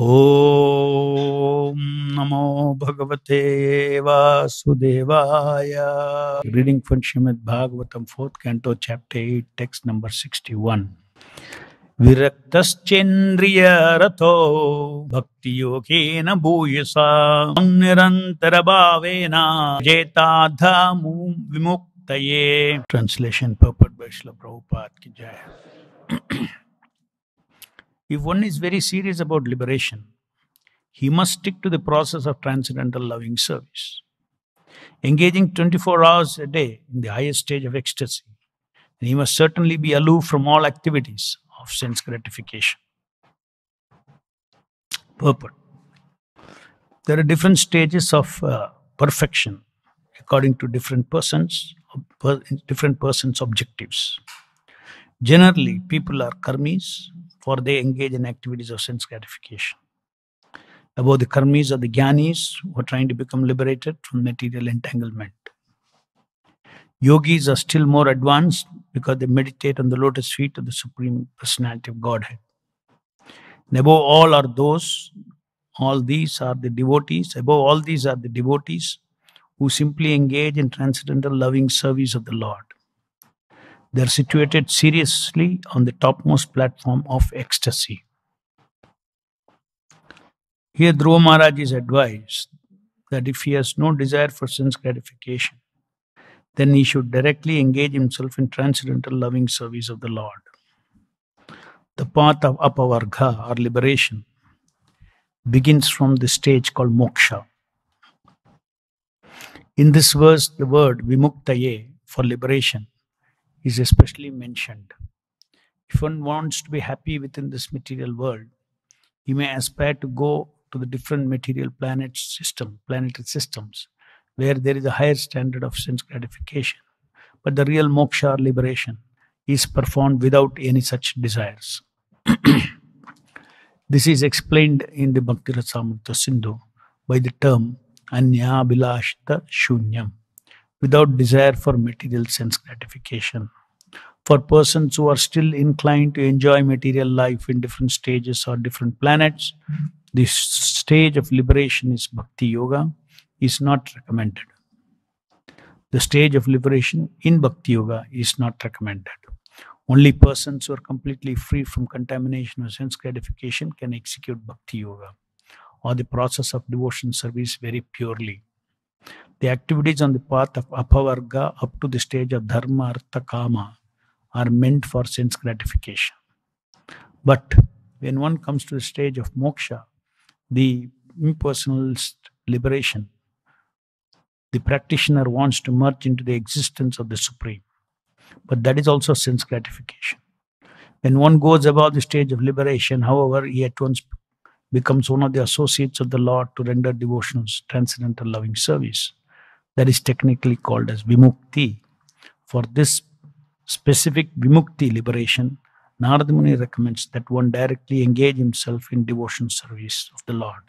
Om Namo Bhagavate Vasudevaya. Reading from Srimad-Bhagavatam, 4th Canto, Chapter 8, text number 61. Viraktaschendriya rato bhakti yogena bhuyasa nirantara bhavena jetadha vimuktaye. Translation purport by Srila Prabhupada ki jai. If one is very serious about liberation, he must stick to the process of transcendental loving service, engaging 24 hours a day in the highest stage of ecstasy. And he must certainly be aloof from all activities of sense gratification. Purport. There are different stages of perfection according to different persons' objectives. Generally, people are karmis, for they engage in activities of sense gratification. Above the karmis are the jnanis, who are trying to become liberated from material entanglement. Yogis are still more advanced because they meditate on the lotus feet of the Supreme Personality of Godhead. And above all are all these are the devotees who simply engage in transcendental loving service of the Lord. They are situated seriously on the topmost platform of ecstasy. Here Dhruva Maharaj is advised that if he has no desire for sense gratification, then he should directly engage himself in transcendental loving service of the Lord. The path of apavarga or liberation begins from the stage called moksha. In this verse, the word vimuktaye for liberation is especially mentioned. If one wants to be happy within this material world, he may aspire to go to the different material planetary systems, where there is a higher standard of sense gratification. But the real moksha or liberation is performed without any such desires. This is explained in the Bhakti Rasamrita Sindhu by the term Anya Bilashita Shunyam, without desire for material sense gratification. For persons who are still inclined to enjoy material life in different stages or different planets, this stage of liberation is Bhakti Yoga, is not recommended. The stage of liberation in Bhakti Yoga is not recommended. Only persons who are completely free from contamination or sense gratification can execute Bhakti Yoga, or the process of devotion service, very purely. The activities on the path of apavarga up to the stage of dharma, artha, kama are meant for sense gratification. But when one comes to the stage of moksha, the impersonalist liberation, the practitioner wants to merge into the existence of the Supreme. But that is also sense gratification. When one goes above the stage of liberation, however, he at once becomes one of the associates of the Lord to render devotional, transcendental loving service. That is technically called as vimukti. For this specific vimukti liberation, Narada Muni recommends that one directly engage himself in devotion service of the Lord.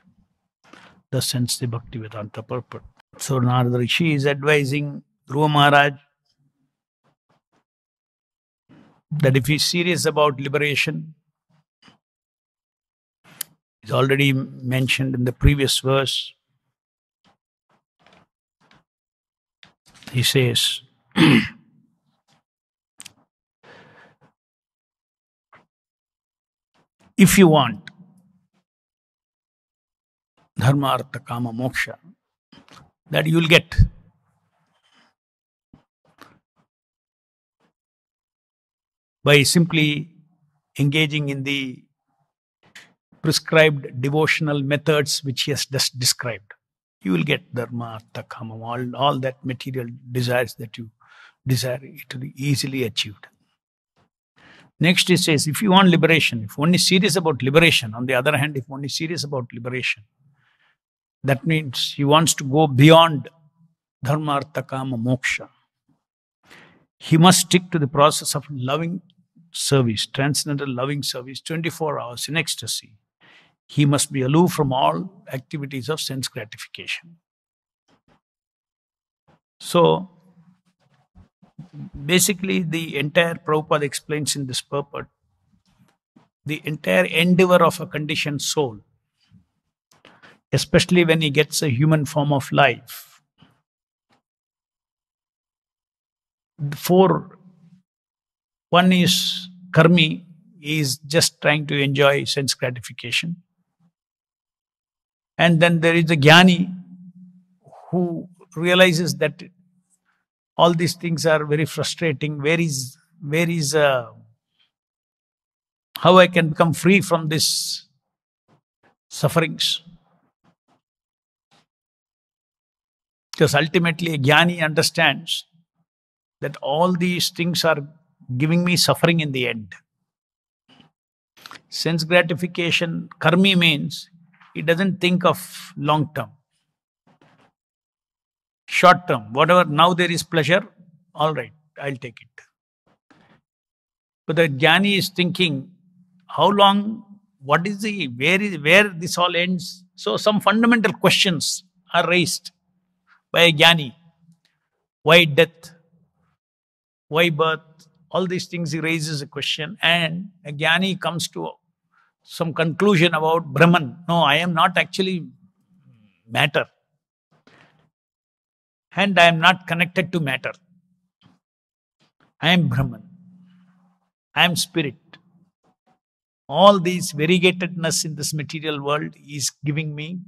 Thus ends the Bhaktivedanta purport. So Narada Rishi is advising Dhruva Maharaj that if he is serious about liberation, it's already mentioned in the previous verse. He says, if you want dharma, artha, kama, moksha, that you will get. By simply engaging in the prescribed devotional methods which he has just described. You will get dharma, artha, kama, all that material desires that you desire, it will be easily achieved. Next he says, if you want liberation, if one is serious about liberation, on the other hand, if one is serious about liberation, that means he wants to go beyond dharma, artha, kama, moksha. He must stick to the process of loving service, transcendental loving service, 24 hours in ecstasy. He must be aloof from all activities of sense gratification. So, basically the entire Prabhupada explains in this purport, the entire endeavor of a conditioned soul especially when he gets a human form of life. For one is karmi, he is just trying to enjoy sense gratification. And then there is the jnani who realizes that all these things are very frustrating. Where is how I can become free from this sufferings? Because ultimately a jnani understands that all these things are giving me suffering in the end. Sense gratification, karmi means he doesn't think of long term. Short term, whatever, now there is pleasure, all right, I'll take it. But the jnani is thinking, how long, what is where this all ends? So some fundamental questions are raised by a jnani. Why death? Why birth? All these things he raises a question, and a jnani comes to some conclusion about Brahman. No, I am not actually matter. And I am not connected to matter. I am Brahman. I am spirit. All these variegatedness in this material world is giving me,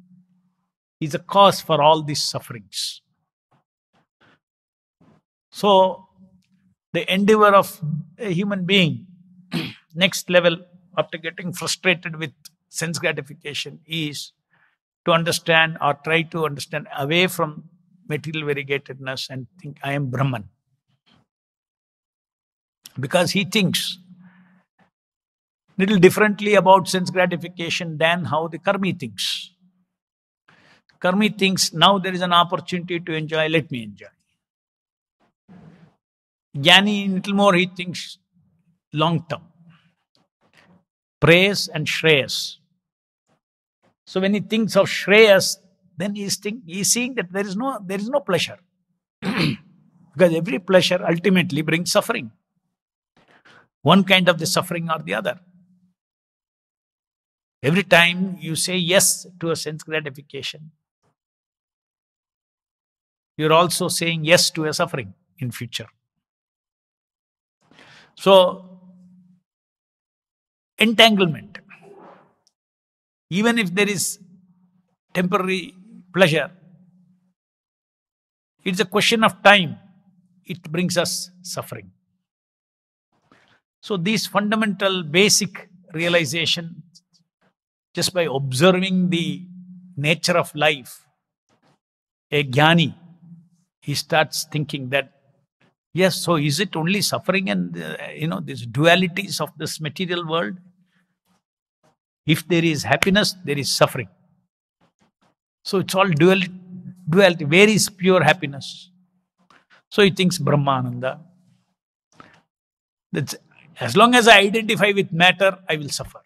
is a cause for all these sufferings. So, the endeavor of a human being, next level, after getting frustrated with sense gratification, is to understand or try to understand away from material variegatedness and think I am Brahman. Because he thinks little differently about sense gratification than how the karmi thinks. Karmi thinks, now there is an opportunity to enjoy, let me enjoy. Jnani, little more, he thinks long term. Prayas and shreyas. So when he thinks of shreyas, then he is seeing that there is no pleasure. Because every pleasure ultimately brings suffering. One kind of the suffering or the other. Every time you say yes to a sense gratification, you're also saying yes to a suffering in future. So, entanglement. Even if there is temporary pleasure, it's a question of time. It brings us suffering. So, these fundamental basic realization, just by observing the nature of life, a jnani, he starts thinking that, yes, so is it only suffering and, these dualities of this material world? If there is happiness, there is suffering. So it's all duality. Where is pure happiness? So he thinks Brahmananda. That's, as long as I identify with matter, I will suffer.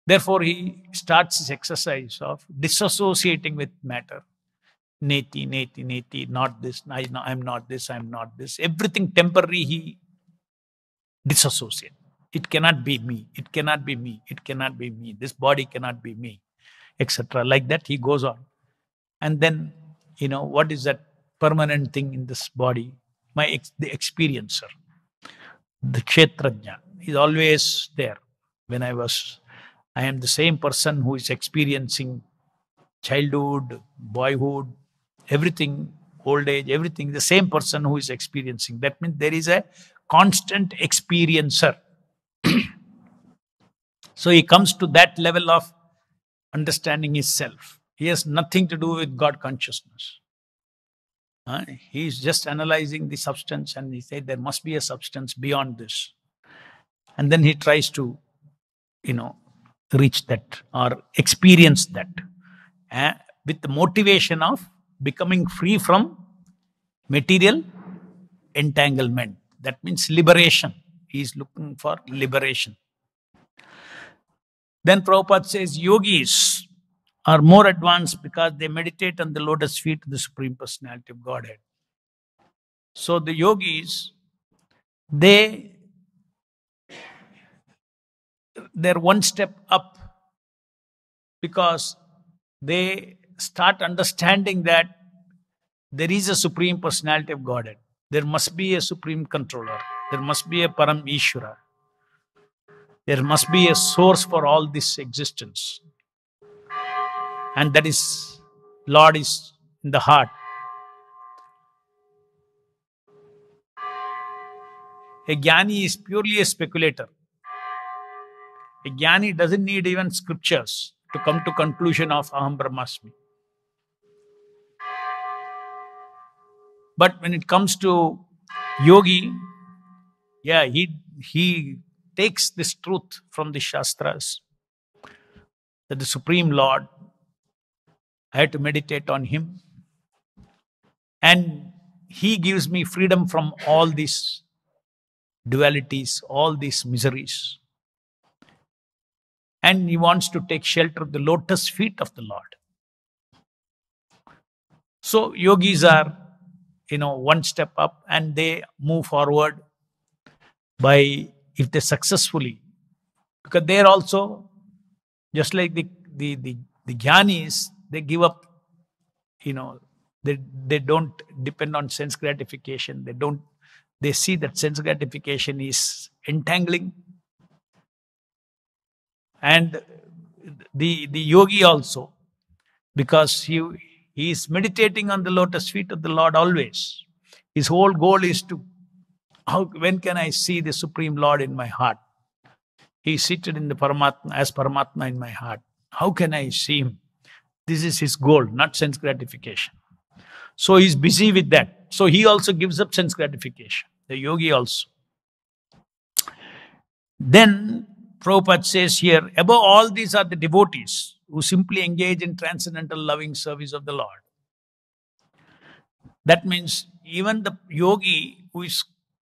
Therefore, he starts his exercise of disassociating with matter. Neti, neti, neti, not this, I'm not this, I'm not this. Everything temporary he disassociates. It cannot be me, it cannot be me, it cannot be me, this body cannot be me, etc. Like that he goes on. And then, what is that permanent thing in this body? The experiencer, the kshetrajna, is always there. I am the same person who is experiencing childhood, boyhood, everything, old age, everything, the same person who is experiencing. That means there is a constant experiencer. So he comes to that level of understanding his self. He has nothing to do with God consciousness. He is just analyzing the substance and he said there must be a substance beyond this. And then he tries to, reach that or experience that with the motivation of becoming free from material entanglement. That means liberation. He is looking for liberation. Then Prabhupada says yogis are more advanced because they meditate on the lotus feet of the Supreme Personality of Godhead. So the yogis, they're one step up because they start understanding that there is a Supreme Personality of Godhead. There must be a Supreme Controller. There must be a Param Ishvara. There must be a source for all this existence. And that is, Lord is in the heart. A Jnani is purely a speculator. A Jnani doesn't need even scriptures to come to conclusion of Aham Brahmasmi. But when it comes to yogi, yeah, he takes this truth from the Shastras, that the Supreme Lord, I have to meditate on Him. And He gives me freedom from all these dualities, all these miseries. And he wants to take shelter of the lotus feet of the Lord. So yogis are, one step up, and they move forward by, if they successfully, because they are also, just like the jnanis, they give up, they don't depend on sense gratification. They see that sense gratification is entangling. And the yogi also, because he is meditating on the lotus feet of the Lord always. His whole goal is to, when can I see the Supreme Lord in my heart? He is seated in the Paramatma, as Paramatma in my heart. How can I see Him? This is his goal, not sense gratification. So he is busy with that. So he also gives up sense gratification, the yogi also. Then Prabhupada says here, above all these are the devotees who simply engage in transcendental loving service of the Lord. That means even the yogi who is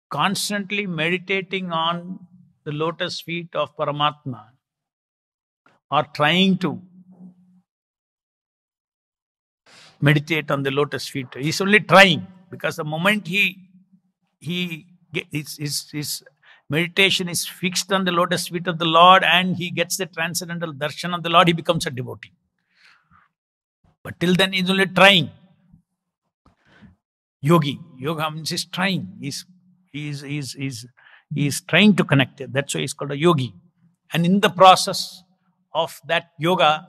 constantly meditating on the lotus feet of Paramatma, or trying to meditate on the lotus feet, he's only trying, because the moment his meditation is fixed on the lotus feet of the Lord and he gets the transcendental darshan of the Lord, he becomes a devotee. But till then, he's only trying. Yoga means he's trying. He's trying to connect it. That's why he's called a yogi. And in the process of that yoga,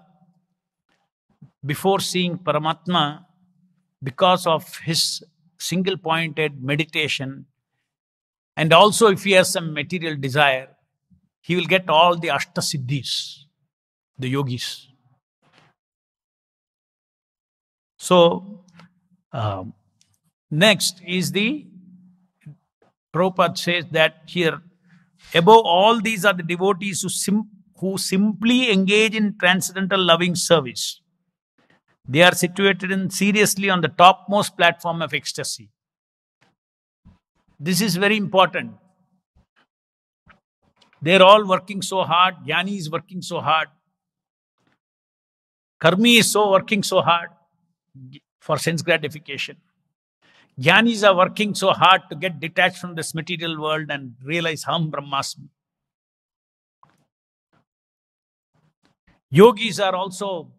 before seeing Paramatma, because of his single-pointed meditation, and also if he has some material desire, he will get all the Ashtasiddhis, the yogis. So, next is Prabhupada says that here, above all these are the devotees who simply engage in transcendental loving service. They are situated seriously on the topmost platform of ecstasy. This is very important. They are all working so hard. Jnani is working so hard. Karmi is working so hard for sense gratification. Jnanis are working so hard to get detached from this material world and realize Aham Brahmasmi. Yogis are also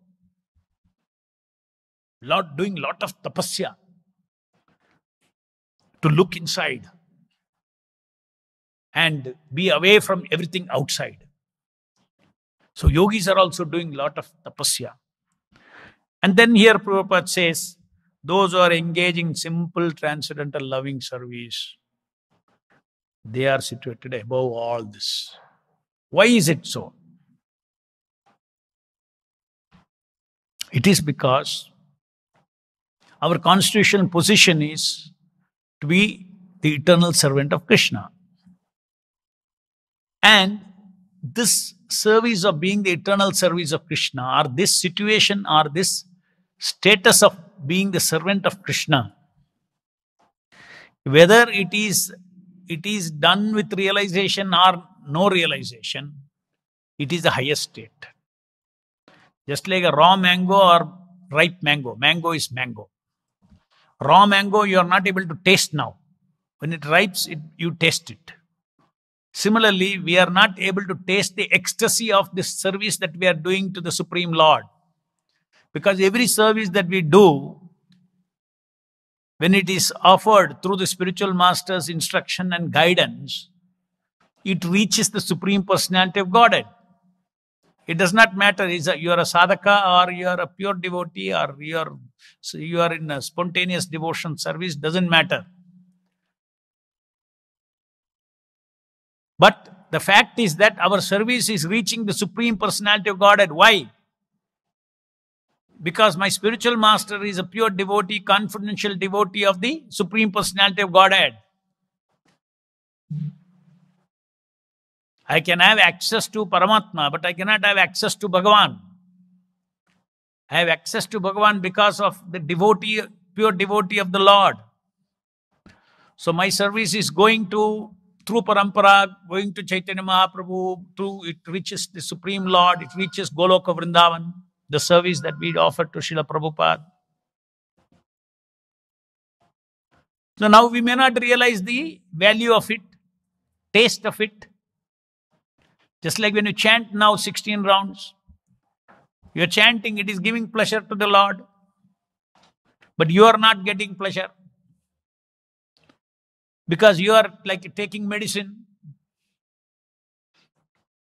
doing a lot of tapasya to look inside and be away from everything outside. So yogis are also doing a lot of tapasya. And then here Prabhupada says, those who are engaging in simple transcendental loving service, they are situated above all this. Why is it so? It is because our constitutional position is to be the eternal servant of Krishna. And this service of being the eternal service of Krishna, or this situation, or this status of being the servant of Krishna, whether it is done with realization or no realization, it is the highest state. Just like a raw mango or ripe mango. Mango is mango. Raw mango you are not able to taste now. When it ripes, you taste it. Similarly, we are not able to taste the ecstasy of this service that we are doing to the Supreme Lord. Because every service that we do, when it is offered through the spiritual master's instruction and guidance, it reaches the Supreme Personality of Godhead. It does not matter you are a sadhaka or you are a pure devotee or you are in a spontaneous devotion service, doesn't matter. But the fact is that our service is reaching the Supreme Personality of Godhead. Why? Because my spiritual master is a pure devotee, confidential devotee of the Supreme Personality of Godhead. I can have access to Paramatma, but I cannot have access to Bhagavan. I have access to Bhagavan because of the devotee, pure devotee of the Lord. So my service is going through Parampara, going to Chaitanya Mahaprabhu, it reaches the Supreme Lord, it reaches Goloka Vrindavan, the service that we offer to Srila Prabhupada. So now we may not realize the value of it, taste of it. Just like when you chant now 16 rounds, you are chanting, it is giving pleasure to the Lord. But you are not getting pleasure. Because you are like taking medicine.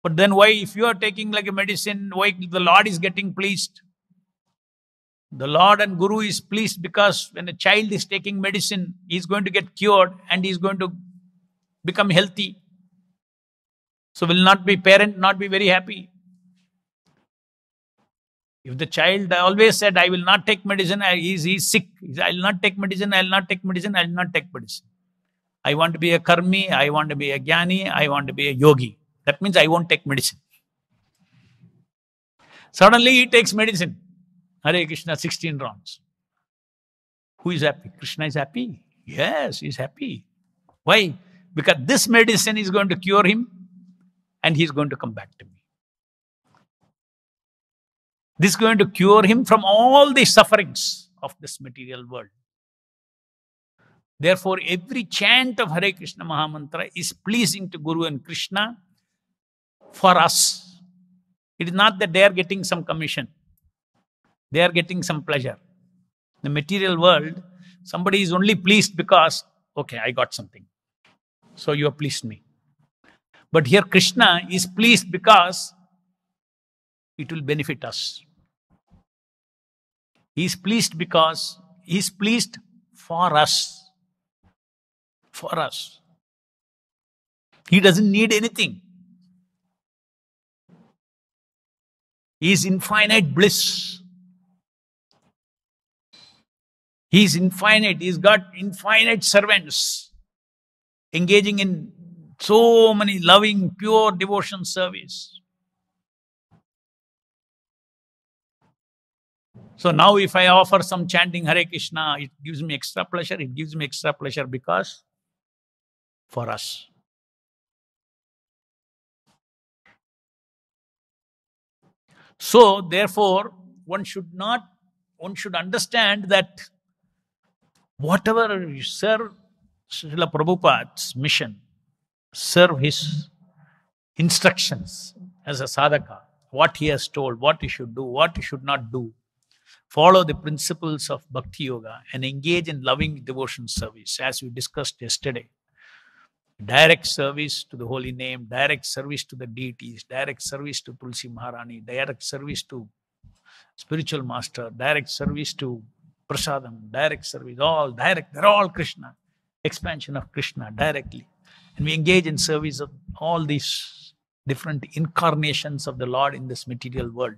But then why, if you are taking like a medicine, why the Lord is getting pleased? The Lord and Guru is pleased because when a child is taking medicine, he is going to get cured and he is going to become healthy. So will not be parent not be very happy? If the child always said, I will not take medicine, he is sick. I will not take medicine, I will not take medicine, I will not take medicine. I want to be a karmi, I want to be a jnani, I want to be a yogi. That means I won't take medicine. Suddenly he takes medicine. Hare Krishna, 16 rounds. Who is happy? Krishna is happy. Yes, he is happy. Why? Because this medicine is going to cure him and he is going to come back to me. This is going to cure him from all the sufferings of this material world. Therefore, every chant of Hare Krishna Mahamantra is pleasing to Guru and Krishna for us. It is not that they are getting some commission. They are getting some pleasure. The material world, somebody is only pleased because, okay, I got something. So you have pleased me. But here Krishna is pleased because it will benefit us. He is pleased because he is pleased for us. For us. He doesn't need anything. He is infinite bliss. He is infinite. He's got infinite servants engaging in so many loving, pure devotion service. So now if I offer some chanting Hare Krishna, it gives me extra pleasure. It gives me extra pleasure because for us. So therefore, one should understand that whatever serve Srila Prabhupada's mission, serve his instructions as a sadhaka, what he has told, what he should do, what he should not do, follow the principles of Bhakti Yoga and engage in loving devotion service, as we discussed yesterday. Direct service to the holy name, direct service to the deities, direct service to Tulsi Maharani, direct service to spiritual master, direct service to Prasadam, direct service, all direct, they're all Krishna. Expansion of Krishna directly. And we engage in service of all these different incarnations of the Lord in this material world.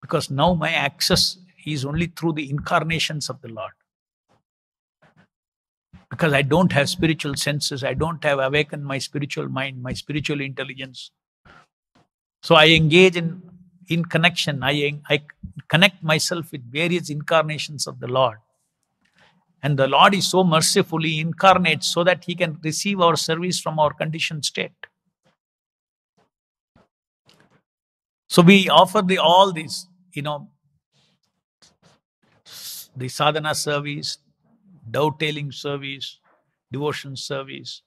Because now my access is only through the incarnations of the Lord. Because I don't have spiritual senses, I don't have awakened my spiritual mind, my spiritual intelligence. So I engage in connection, I connect myself with various incarnations of the Lord. And the Lord is so mercifully incarnate so that he can receive our service from our conditioned state. So we offer all these, the sadhana service, dovetailing service, devotion service.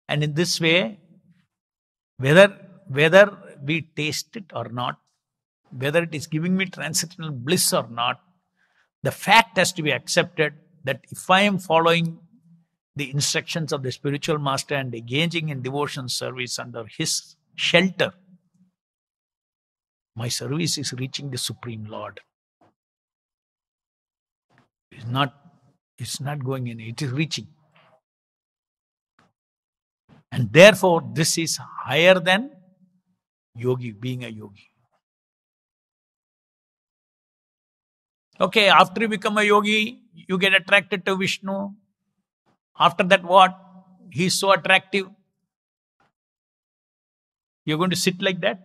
And in this way, whether we taste it or not, whether it is giving me transcendental bliss or not, the fact has to be accepted that if I am following the instructions of the spiritual master and engaging in devotion service under his shelter, my service is reaching the Supreme Lord. It's not going in, it is reaching. And therefore, this is higher than yogi, being a yogi. Okay, after you become a yogi, you get attracted to Vishnu. After that, what? He's so attractive. You're going to sit like that?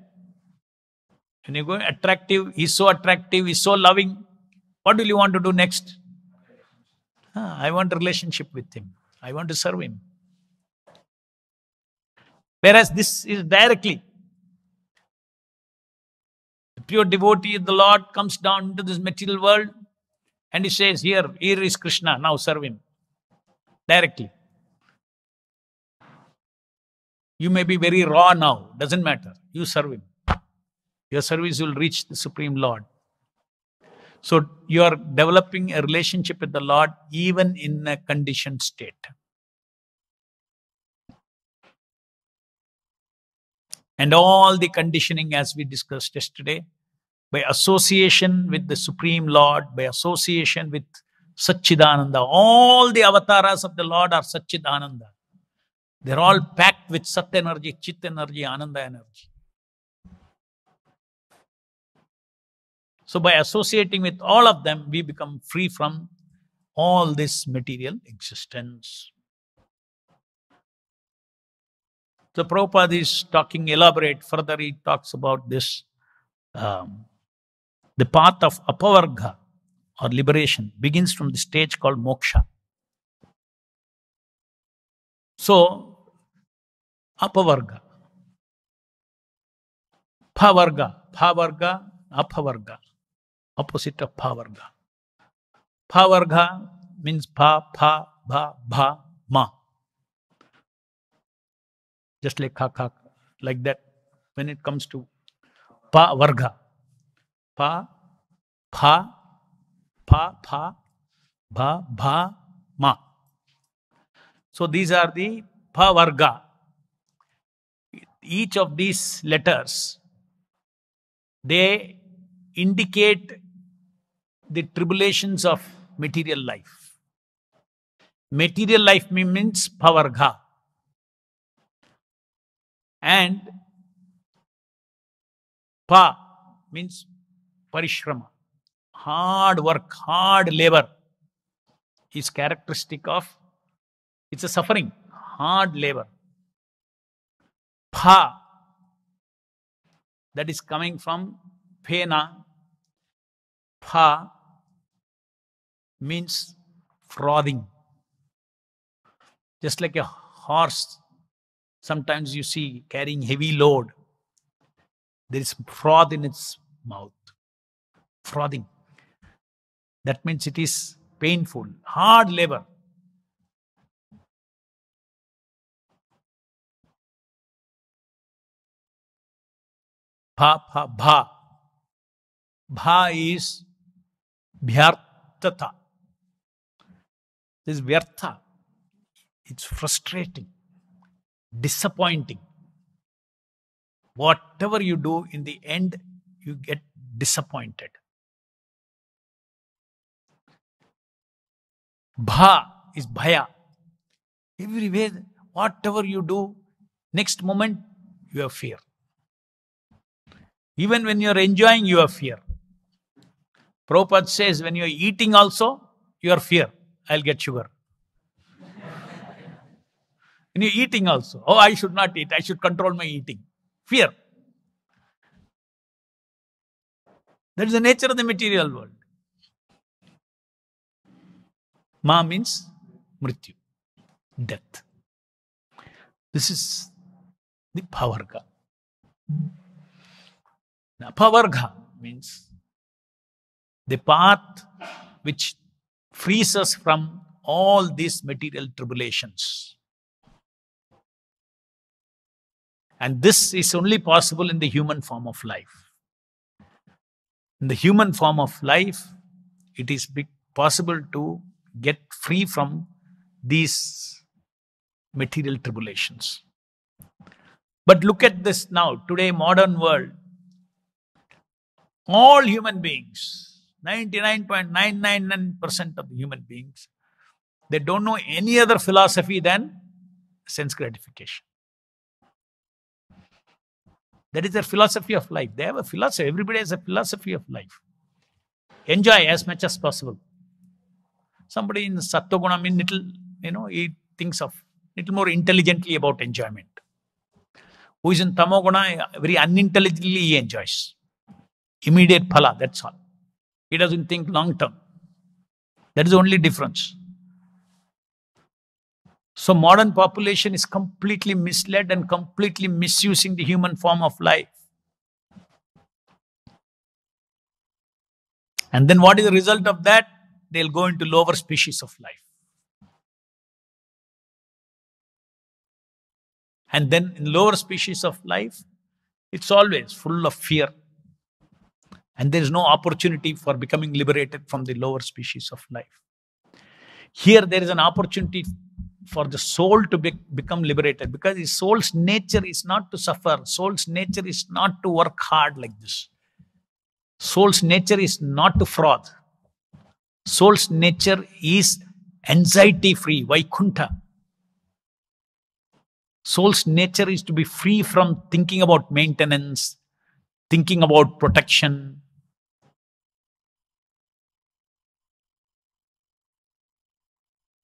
And you're going attractive, he's so attractive, he's so loving. What will you want to do next? I want a relationship with him. I want to serve him. Whereas this is directly. The pure devotee of the Lord comes down into this material world and he says, here is Krishna, now serve him. Directly. You may be very raw now, doesn't matter. You serve him. Your service will reach the Supreme Lord. So you are developing a relationship with the Lord even in a conditioned state. And all the conditioning, as we discussed yesterday, by association with the Supreme Lord, by association with Satchidananda, all the avatars of the Lord are Satchidananda. They're all packed with Sat energy, Chit energy, Ananda energy. So by associating with all of them, we become free from all this material existence. So Prabhupada is talking, elaborate further, he talks about this, the path of apavarga or liberation begins from the stage called moksha. So, apavarga, phavarga, apavarga, opposite of phavarga. Phavarga means pa, bha, ma. Just like kha, like that. When it comes to pa varga, pa, pha, bha, ma. So these are the pa varga. Each of these letters, they indicate the tribulations of material life. Material life means pa varga. And pa means parishrama. Hard work, hard labor is characteristic of, it's a suffering, hard labor. Pha, that is coming from pena. Pha means frothing. Just like a horse, sometimes you see carrying heavy load, there is froth in its mouth. Frothing. That means it is painful, hard labor. Bha. Bha is bhyartata. This is vyartha. It's frustrating, disappointing. Whatever you do, in the end, you get disappointed. Bha is bhaya. Everywhere, whatever you do, next moment, you have fear. Even when you are enjoying, you have fear. Prabhupada says, when you are eating also, you are fear. I'll get sugar. When you are eating also, oh, I should not eat. I should control my eating. Fear. That is the nature of the material world. Ma means mrityu, death. This is the bhavarga. Now, bhavarga means the path which frees us from all these material tribulations. And this is only possible in the human form of life. In the human form of life, it is possible to get free from these material tribulations. But look at this now, today modern world, all human beings, 99.999% of the human beings, they don't know any other philosophy than sense gratification. That is their philosophy of life. They have a philosophy. Everybody has a philosophy of life. Enjoy as much as possible. Somebody in Sattva-guna, he thinks of little more intelligently about enjoyment. Who is in Tamoguna, very unintelligently he enjoys. Immediate phala, that's all. He doesn't think long term. That is the only difference. So modern population is completely misled and completely misusing the human form of life. And then what is the result of that? They'll go into lower species of life. And then in lower species of life, it's always full of fear. And there is no opportunity for becoming liberated from the lower species of life. Here there is an opportunity for the soul to become liberated, because the soul's nature is not to suffer. Soul's nature is not to work hard like this. Soul's nature is not to fraud. Soul's nature is anxiety-free, Vaikuntha. Soul's nature is to be free from thinking about maintenance, thinking about protection.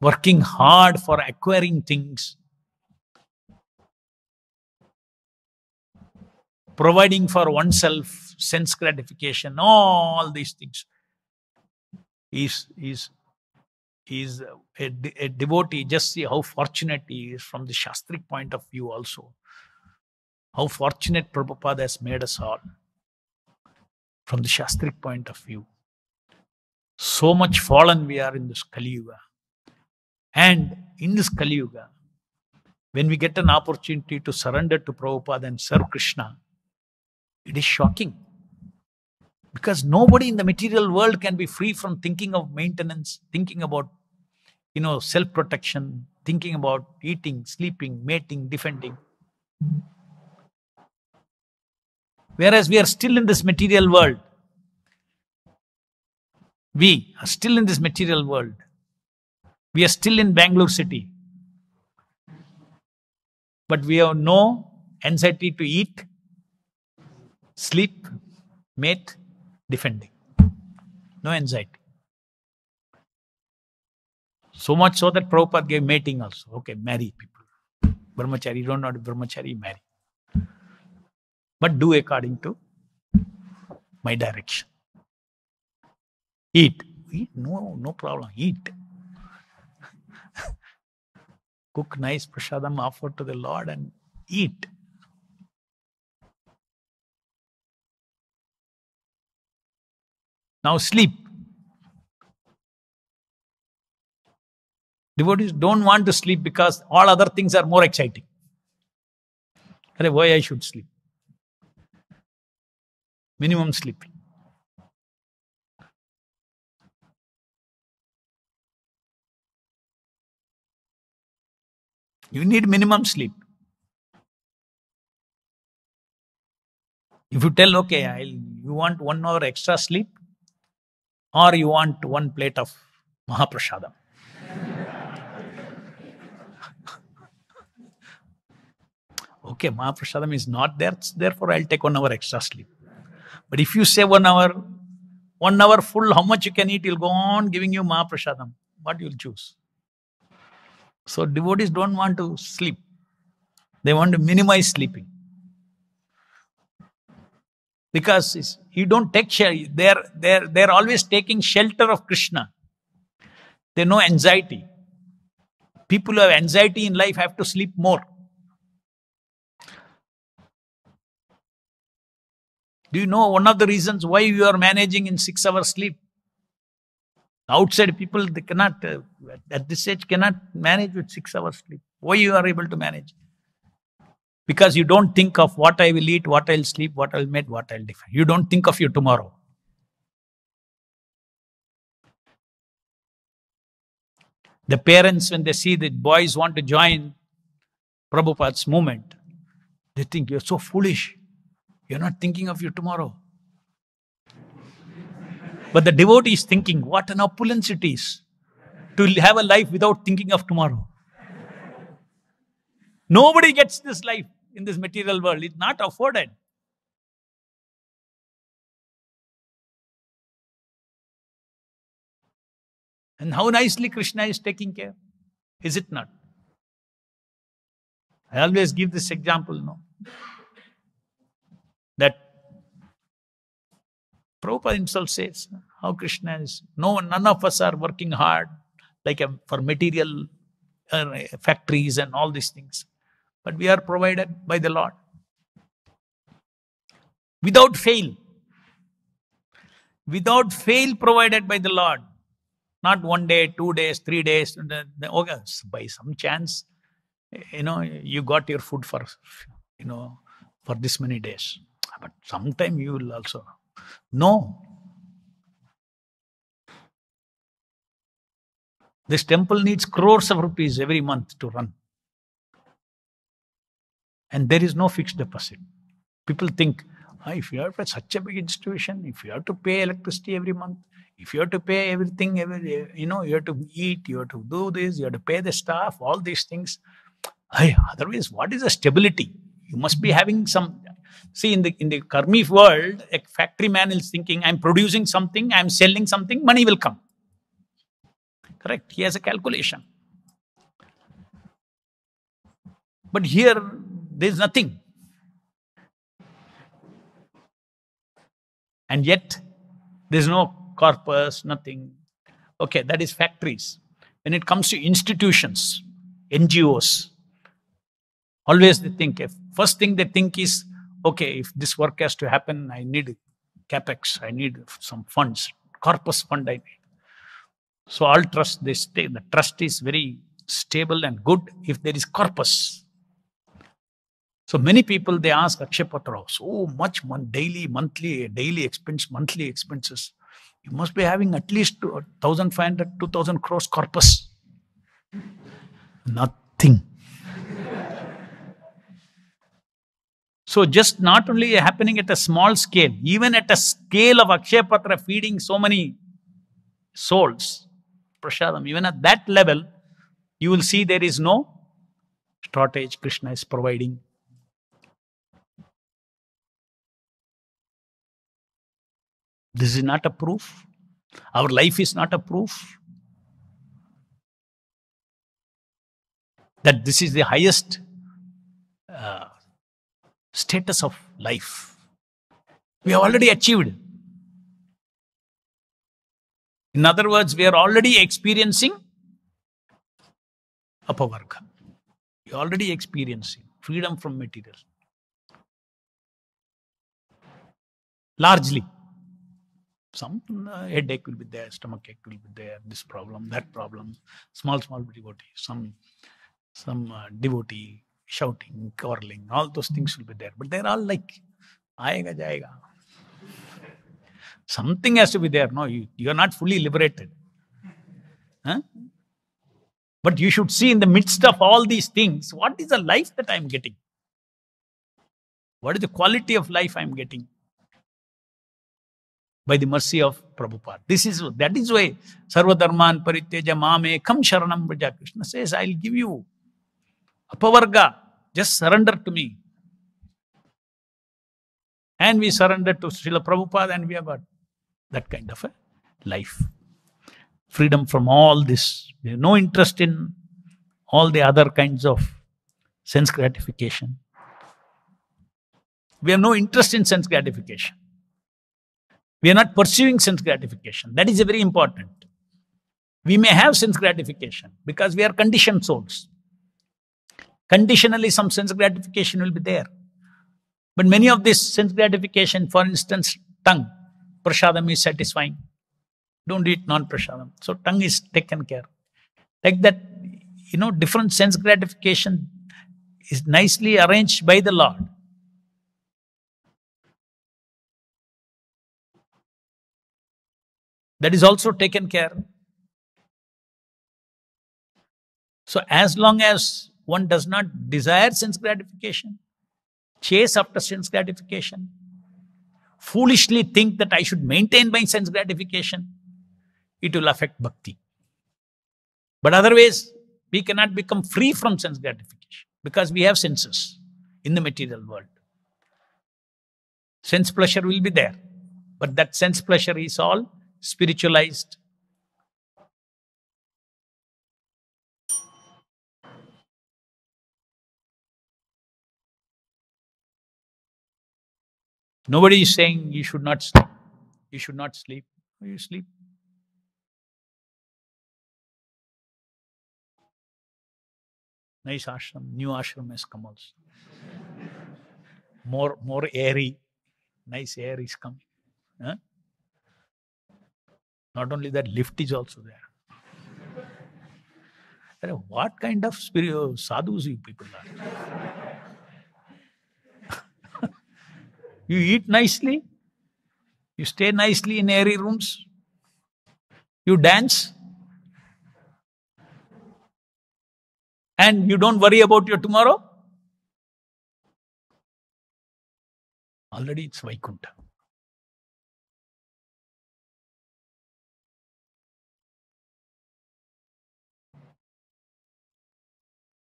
Working hard for acquiring things. Providing for oneself, sense gratification, all these things. Is a devotee, just see how fortunate he is from the Shastric point of view also. How fortunate Prabhupada has made us all from the Shastric point of view. So much fallen we are in this Kali Yuga. And in this Kali Yuga, when we get an opportunity to surrender to Prabhupada and serve Krishna, it is shocking. Because nobody in the material world can be free from thinking of maintenance, thinking about, self-protection, thinking about eating, sleeping, mating, defending. Whereas we are still in this material world. We are still in this material world. We are still in Bangalore city. But we have no anxiety to eat, sleep, mate, defending. No anxiety. So much so that Prabhupada gave mating also. Okay, marry people. Brahmachari, you don't know Brahmachari, marry. But do according to my direction. Eat. Eat? No problem. Eat. Cook nice prasadam, offer to the Lord and eat. Now sleep. Devotees don't want to sleep because all other things are more exciting. Why I should sleep? Minimum sleeping. You need minimum sleep. If you tell, okay, you want 1 hour extra sleep, or you want 1 plate of Mahaprasadam. Okay, Mahaprasadam is not there, therefore I'll take 1 hour extra sleep. But if you say 1 hour full, how much you can eat, he'll go on giving you Mahaprasadam. What you'll choose? So devotees don't want to sleep. They want to minimize sleeping. Because you don't take shelter. They're always taking shelter of Krishna. They know anxiety. People who have anxiety in life have to sleep more. Do you know one of the reasons why you are managing in 6 hours sleep? Outside people, they cannot, at this age, cannot manage with 6 hours sleep. Why you are able to manage? Because you don't think of what I will eat, what I'll sleep, what I'll make, what I'll defend. You don't think of your tomorrow. The parents, when they see the boys want to join Prabhupada's movement, they think, you're so foolish. You're not thinking of your tomorrow. But the devotee is thinking, what an opulence it is to have a life without thinking of tomorrow. Nobody gets this life in this material world. It's not afforded. And how nicely Krishna is taking care. Is it not? I always give this example, no? That Prabhupada himself says how Krishna is. None of us are working hard like for material factories and all these things. But we are provided by the Lord. Without fail. Without fail provided by the Lord. Not 1 day, 2 days, 3 days. Okay, by some chance, you got your food for, for this many days. But sometime you will also. No. This temple needs crores of rupees every month to run. And there is no fixed deposit. People think, if you have such a big institution, if you have to pay electricity every month, if you have to pay everything, you have to eat, you have to do this, you have to pay the staff, all these things. Otherwise, what is the stability? You must be having some. See, in the karmi world, a factory man is thinking, I'm producing something, I'm selling something, money will come. Correct? He has a calculation. But here, there is nothing. And yet, there is no corpus, nothing. Okay, that is factories. When it comes to institutions, NGOs, always they think, first thing they think is, okay, if this work has to happen, I need capex, I need some funds, corpus fund I need. So all trust, they stay. The trust is very stable and good if there is corpus. So many people, they ask Akshay Patra, so much daily expenses. You must be having at least 1,500, 2,000 crores corpus. Nothing. So just not only happening at a small scale, even at a scale of Akshay Patra feeding so many souls, prasadam, even at that level, you will see there is no shortage. Krishna is providing. This is not a proof. Our life is not a proof that this is the highest status of life. We have already achieved. In other words, we are already experiencing apavarga. We are already experiencing freedom from material. Largely. Some headache will be there, stomach ache will be there, this problem, that problem. Small devotee, some devotee shouting, quarreling, all those things will be there. But they're all like, aayega jayega. Something has to be there. No, you are not fully liberated. Huh? But you should see in the midst of all these things, what is the life that I am getting? What is the quality of life I am getting? By the mercy of Prabhupada. That is why Sarva Dharman Parityaja Mame Kam Sharanam Vraja. Krishna says, I'll give you apavarga. Just surrender to me. And we surrender to Srila Prabhupada and we have got that kind of a life. Freedom from all this. We have no interest in all the other kinds of sense gratification. We have no interest in sense gratification. We are not pursuing sense gratification. That is very important. We may have sense gratification because we are conditioned souls. Conditionally, some sense gratification will be there. But many of this sense gratification, for instance, tongue, prasadam is satisfying. Don't eat non-prasadam. So tongue is taken care. Like that, different sense gratification is nicely arranged by the Lord. That is also taken care. So as long as one does not desire sense gratification, chase after sense gratification, foolishly think that I should maintain my sense gratification, it will affect bhakti. But otherwise, we cannot become free from sense gratification because we have senses in the material world. Sense pleasure will be there, but that sense pleasure is all spiritualized. Nobody is saying you should not sleep. You should not sleep. You sleep. Nice ashram. New ashram has come also. More airy. Nice air is coming. Huh? Not only that, lift is also there. What kind of spiritual sadhus you people are? You eat nicely. You stay nicely in airy rooms. You dance. And you don't worry about your tomorrow. Already it's Vaikuntha.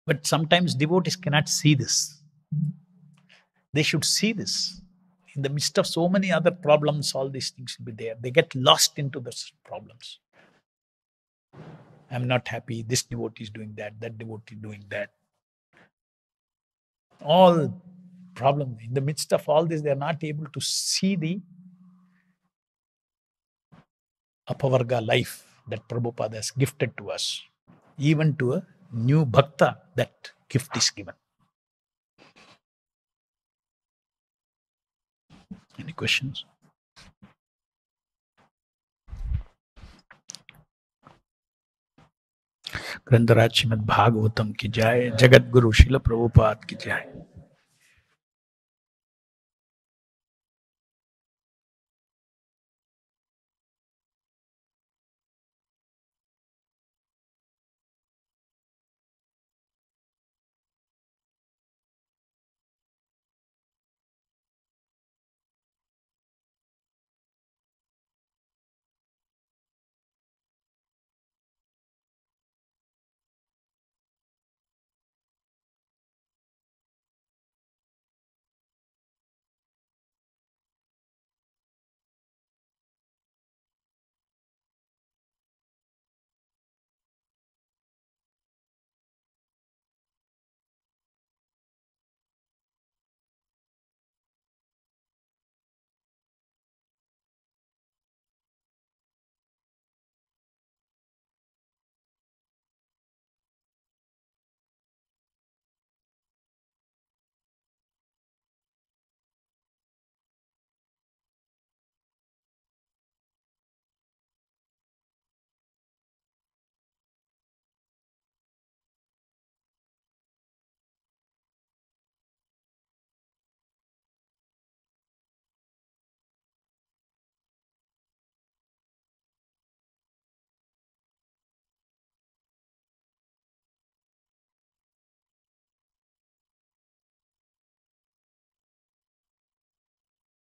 But sometimes devotees cannot see this. They should see this. In the midst of so many other problems, all these things will be there. They get lost into those problems. I'm not happy. This devotee is doing that devotee doing that. All problem. In the midst of all this, they are not able to see the Apavarga life that Prabhupada has gifted to us. Even to a new bhakta, that gift is given. Any questions? ग्रंथराज Shrimad Bhagavatam की जय, जगत गुरु श्रील प्रभुपाद की जय.